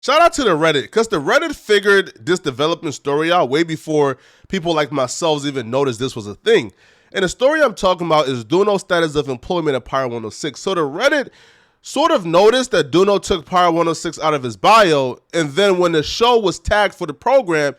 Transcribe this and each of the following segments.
Shout out to the Reddit, because the Reddit figured this development story out way before people like myself even noticed this was a thing. And the story I'm talking about is DoKnow status of employment at Power106. So the Reddit sort of noticed that DoKnow took Power106 out of his bio, and then when the show was tagged for the program,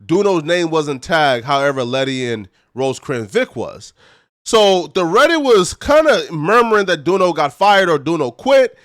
DoKnow's name wasn't tagged, however Letty and Rosecrans Vic was. So the Reddit was kind of murmuring that DoKnow got fired or DoKnow quit.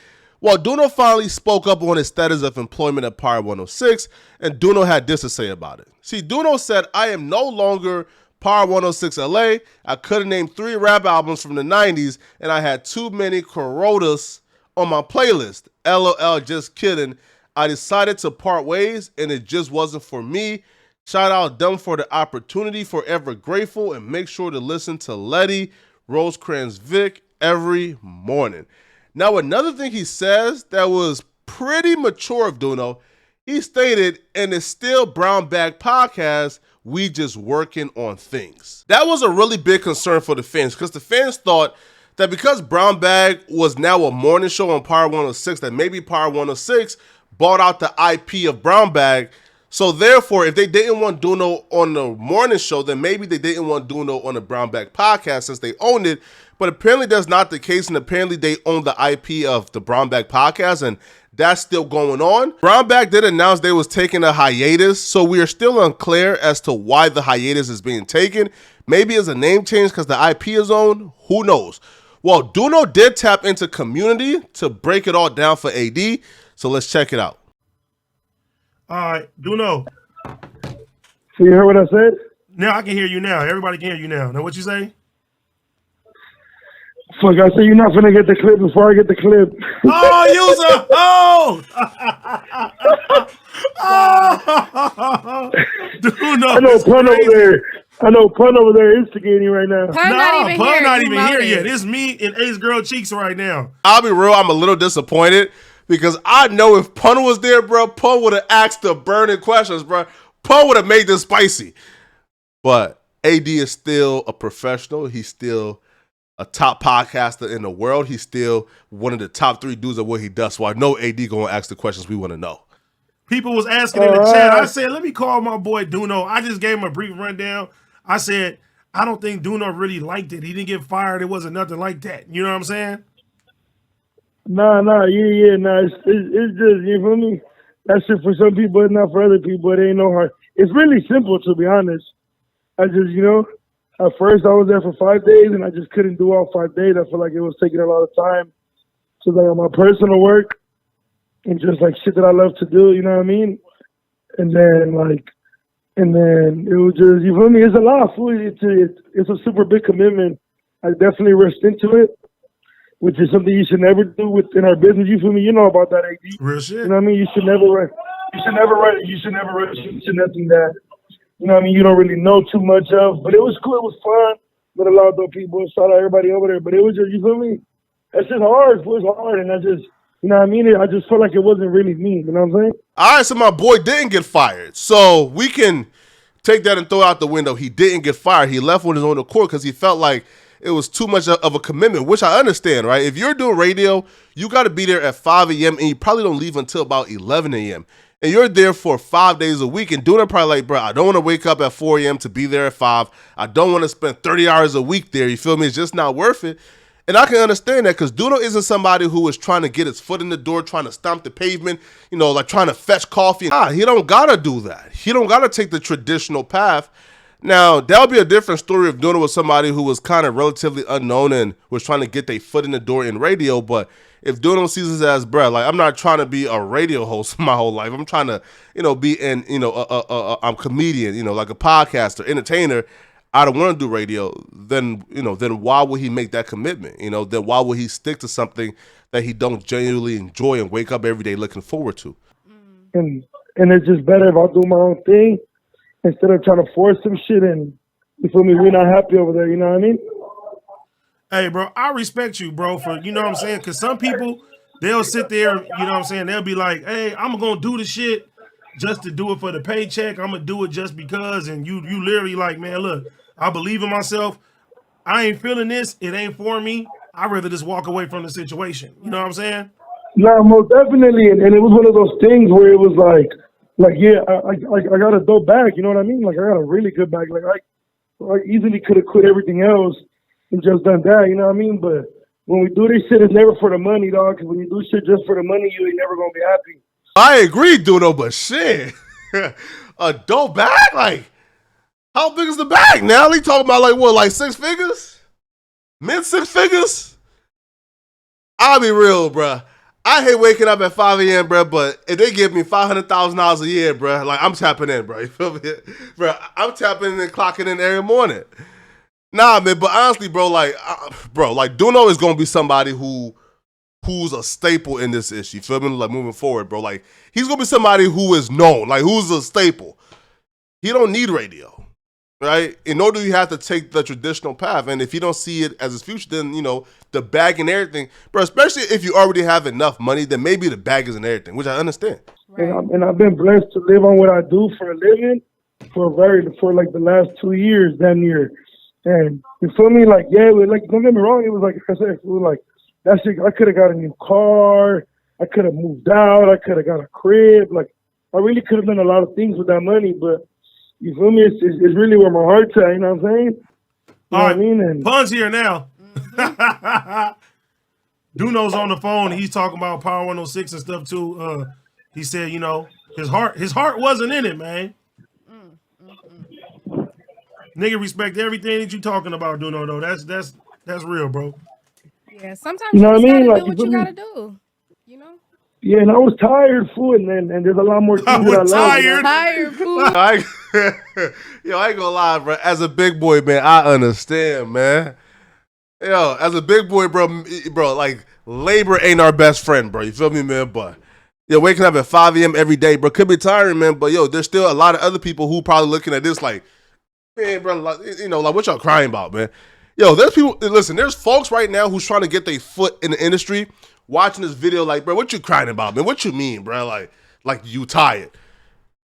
Well, DoKnow finally spoke up on his status of employment at Power106, and DoKnow had this to say about it. See, DoKnow said, I am no longer Power106 LA. I couldn't name 3 rap albums from the 90s, and I had too many Corotas on my playlist. LOL, just kidding. I decided to part ways, and it just wasn't for me. Shout out them for the opportunity, forever grateful, and make sure to listen to Letty, Rosecrans Vic every morning. Now, another thing he says that was pretty mature of DoKnow, he stated, and it's still Brown Bag Podcast, we just working on things. That was a really big concern for the fans, because the fans thought that because Brown Bag was now a morning show on Power106, that maybe Power106 bought out the IP of Brown Bag. So therefore, if they didn't want DoKnow on the morning show, then maybe they didn't want DoKnow on the Brown Bag Podcast since they owned it. But apparently that's not the case, and apparently they own the IP of the Brown Bag Podcast, and that's still going on. Brown Bag did announce they was taking a hiatus, so we are still unclear as to why the hiatus is being taken. Maybe it's a name change because the IP is owned. Who knows? Well, DoKnow did tap into Cuhmunity to break it all down for AD, so let's check it out. All right, DoKnow. So you heard what I said? Now I can hear you now. Everybody can hear you now. Now what you say? Fuck, I said you're not gonna get the clip before I get the clip. Oh, user! Oh! Oh! DoKnow. I know Pun over there. I know Pun over there instigating right now. Pun not even here yet. It's me and Ace Girl Cheeks right now. I'll be real, I'm a little disappointed because I know if Pun was there, bro, Pun would have asked the burning questions, bro. Pun would have made this spicy. But AD is still a professional. He's still a top podcaster in the world. He's still one of the top 3 dudes at what he does. So I know AD going to ask the questions we want to know. People was asking in the chat. I said, let me call my boy DoKnow. I just gave him a brief rundown. I said, I don't think DoKnow really liked it. He didn't get fired. It wasn't nothing like that. You know what I'm saying? Nah, it's just, you feel me? That shit for some people, it's not for other people. It ain't no hard. It's really simple, to be honest. I just, at first I was there for 5 days, and I just couldn't do all 5 days. I feel like it was taking a lot of time. So like on my personal work and just like shit that I love to do, you know what I mean? And then it was just, you feel me? It's a lot. It's a super big commitment. I definitely rushed into it, which is something you should never do within our business. You feel me? You know about that, AD. Real shit. You know what I mean? You should never rush into nothing that, you know what I mean, you don't really know too much of. But it was cool. It was fun. Met a lot of those people. Shout out everybody over there. But it was just, you feel me? It's just hard. It was hard. And I just, you know what I mean? I just felt like it wasn't really me. You know what I'm saying? All right, so my boy didn't get fired. So we can take that and throw it out the window. He didn't get fired. He left on his own accord because he felt like it was too much of a commitment, which I understand, right? If you're doing radio, you got to be there at 5 a.m. and you probably don't leave until about 11 a.m. And you're there for 5 days a week and doing it probably like, bro, I don't want to wake up at 4 a.m. to be there at 5. I don't want to spend 30 hours a week there. You feel me? It's just not worth it. And I can understand that because DoKnow isn't somebody who is trying to get his foot in the door, trying to stomp the pavement, like trying to fetch coffee. He don't got to do that. He don't got to take the traditional path. Now, that would be a different story if DoKnow was somebody who was kind of relatively unknown and was trying to get their foot in the door in radio. But if DoKnow sees it as, bro, like, I'm not trying to be a radio host my whole life. I'm trying to, be in, I'm a comedian, like a podcaster, entertainer. I don't want to do radio. Then why would he make that commitment? Then why would he stick to something that he don't genuinely enjoy and wake up every day looking forward to? And it's just better if I do my own thing instead of trying to force some shit and, you feel me, we're not happy over there, you know what I mean? Hey, bro, I respect you, bro, for, you know what I'm saying? Because some people, they'll sit there, you know what I'm saying? They'll be like, hey, I'm going to do the shit just to do it for the paycheck. I'm going to do it just because. And you literally like, man, look, I believe in myself. I ain't feeling this. It ain't for me. I'd rather just walk away from the situation. You know what I'm saying? No, most definitely, and it was one of those things where it was like yeah, I got a dope bag, you know what I mean? Like I got a really good bag. Like I easily could have quit everything else and just done that, you know what I mean? But when we do this shit, it's never for the money, dog. Because when you do shit just for the money, you ain't never gonna be happy. I agree, DoKnow, but shit, a dope bag, like how big is the bag now? He talking about like what, like 6 figures, mid 6 figures. I'll be real, bruh. I hate waking up at 5 a.m., bro, but if they give me $500,000 a year, bro, like I'm tapping in, bro. You feel me? Bro, I'm tapping in and clocking in every morning. Nah, man, but honestly, bro, like DoKnow is gonna be somebody who's a staple in this issue. You feel me? Like moving forward, bro. Like he's gonna be somebody who is known, like who's a staple. He don't need radio, right? And nor do you have to take the traditional path. And if you don't see it as his future, then you know the bag and everything, bro. Especially if you already have enough money, then maybe the bag isn't everything, which I understand. Right. And I've been blessed to live on what I do for a living for like the last 2 years, damn near. And you feel me? Like yeah, like don't get me wrong, it was like I said, it was like that shit. I could have got a new car. I could have moved out. I could have got a crib. Like I really could have done a lot of things with that money, but you feel me? It's really where my heart's at. You know what I'm saying? All right, I mean? And Pun's here now. DoKnow's on the phone. He's talking about Power 106 and stuff too. He said, you know, his heart wasn't in it, man. Nigga, respect everything that you talking about, DoKnow, though. That's real, bro. Yeah, sometimes you know what I mean? Gotta like, do what you gotta do. You know? Yeah, and I was tired, fool, and there's a lot more things that I love. Tired, fool. I ain't gonna lie, bro. As a big boy, man, I understand, man. Yo, as a big boy, bro, like labor ain't our best friend, bro. You feel me, man? But yo, waking up at 5 a.m. every day, bro, could be tiring, man. But yo, there's still a lot of other people who probably looking at this like, man, bro, like, you know, like what y'all crying about, man? Yo, there's people. Listen, there's folks right now who's trying to get their foot in the industry, watching this video, like, bro, what you crying about, man? What you mean, bro? Like you tired,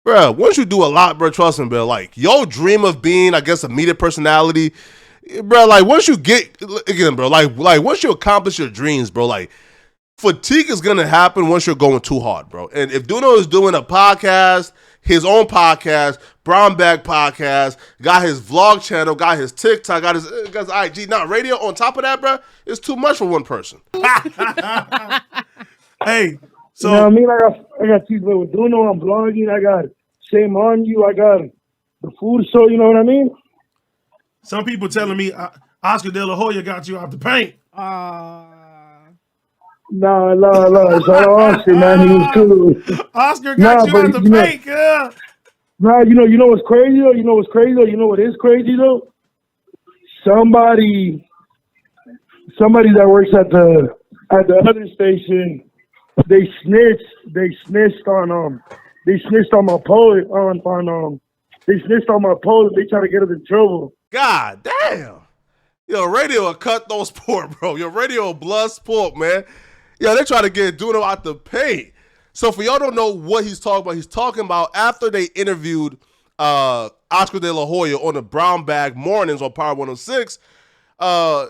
bro? Once you do a lot, bro, trust me, bro. Like your dream of being, I guess, a media personality, bro. Like once you get again, bro, like once you accomplish your dreams, bro, like fatigue is gonna happen once you're going too hard, bro. And if DoKnow is doing a podcast, his own podcast, Brown Bag Podcast, got his vlog channel, got his TikTok, got his IG, not radio. On top of that, bro, it's too much for one person. Hey, so you know what I mean? I got people with DoKnow. I'm vlogging. I got Shame on You. I got the food show. You know what I mean? Some people telling me Oscar De La Hoya got you out the paint. No, it's all Oscar, man. He was cool. Oscar got you out the paint, girl. Nah, you know what's crazy though? You know what is crazy though? Somebody that works at the other station, they snitched on my post They try to get us in trouble. God damn. Yo, radio will cut those sport, bro. Yo, radio will blood sport, man. Yo, they try to get DoKnow out the paint. So for y'all don't know what he's talking about after they interviewed Oscar De La Hoya on the Brown Bag Mornings on Power 106,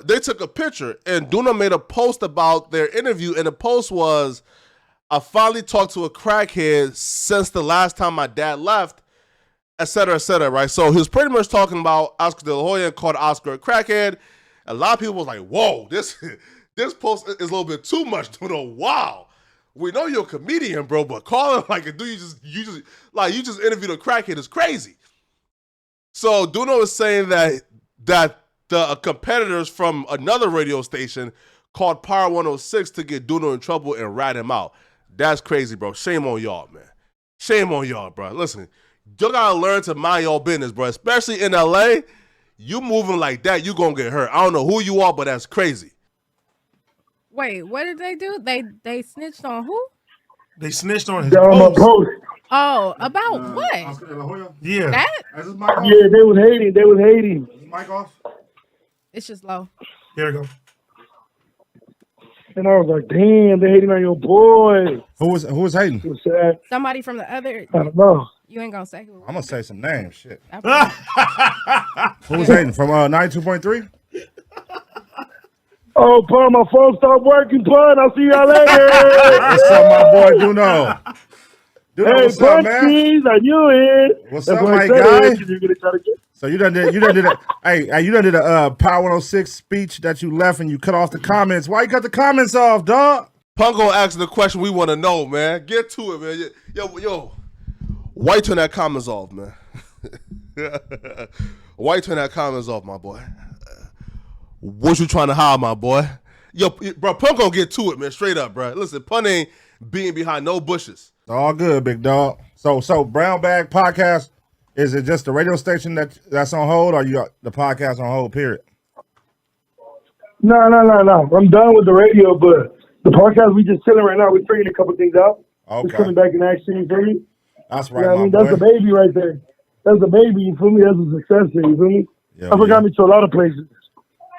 they took a picture and DoKnow made a post about their interview, and the post was, I finally talked to a crackhead since the last time my dad left, et cetera, right? So he was pretty much talking about Oscar De La Hoya, called Oscar a crackhead. A lot of people was like, whoa, this post is a little bit too much, DoKnow. Wow. We know you're a comedian, bro, but calling like a dude you just interviewed a crackhead is crazy. So DoKnow is saying that the competitors from another radio station called Power 106 to get DoKnow in trouble and rat him out. That's crazy, bro. Shame on y'all, man. Shame on y'all, bro. Listen, you gotta learn to mind your business, bro. Especially in LA, you moving like that, you gonna get hurt. I don't know who you are, but that's crazy. Wait, what did they do? They snitched on who? They snitched on his post. Oh, about what? Oscar De La Hoya? Yeah. That? Is this mic off? Yeah, they was hating. Is this mic off? It's just low. Here we go. And I was like, damn, they hating on your boy. Who was hating? It was sad. Somebody from the other. I don't know. You ain't gonna say who. I'm gonna say some names. Shit. All Who was hating from 92.3? Oh, Pun, my phone stopped working, Pun. I'll see y'all later. What's up, my boy DoKnow? DoKnow, Hey, what's up, man? Punchies, I knew it. What's That's up, why I my said guy? it, 'cause you're gonna try to get. So you done did a hey, you done did a Power 106 speech that you left and you cut off the comments. Why you cut the comments off, dog? Punk gonna ask the question we want to know, man. Get to it, man. Yo, why you turn that comments off, man? Why you turn that comments off, my boy? What you trying to hide, my boy? Yo, bro, Punk gonna get to it, man. Straight up, bro. Listen, Pun ain't being behind no bushes. All good, big dog. So Brown Bag Podcast, is it just the radio station that's on hold, or you got the podcast on hold, period? No. I'm done with the radio, but the podcast, we just chilling right now. We're figuring a couple things out. Okay. It's coming back in action, you feel me? That's right, Yeah, I mean, that's a baby right there. That's a baby, you feel me? That's a success here, you feel me? Yeah, I forgot me to a lot of places.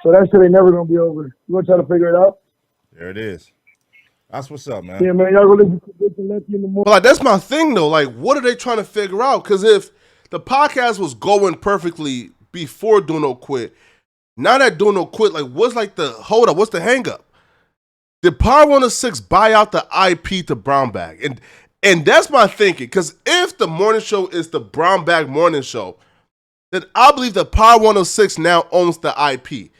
So that shit ain't never gonna be over. You gonna try to figure it out? There it is. That's what's up, man. Yeah, man, y'all gonna listen to this and let you in the morning. But like, that's my thing, though. Like, what are they trying to figure out? Because if the podcast was going perfectly before DoKnow quit, now that DoKnow quit, like, what's like the hold up? What's the hang up? Did Power 106 buy out the IP to Brown Bag? And that's my thinking. Because if the morning show is the Brown Bag morning show, then I believe that Power 106 now owns the IP.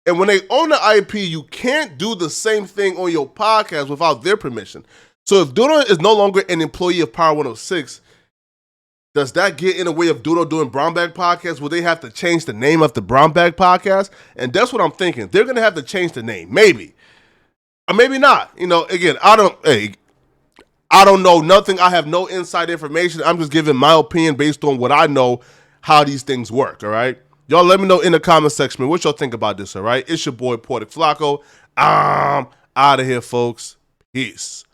And when they own the IP, you can't do the same thing on your podcast without their permission. So if DoKnow is no longer an employee of Power 106, does that get in the way of DoKnow doing Brown Bag Podcast? Will they have to change the name of the Brown Bag Podcast? And that's what I'm thinking. They're going to have to change the name. Maybe. Or maybe not. You know, again, I don't know nothing. I have no inside information. I'm just giving my opinion based on what I know, how these things work, all right? Y'all let me know in the comment section, man, what y'all think about this, all right? It's your boy, Portic Flacco. I'm out of here, folks. Peace.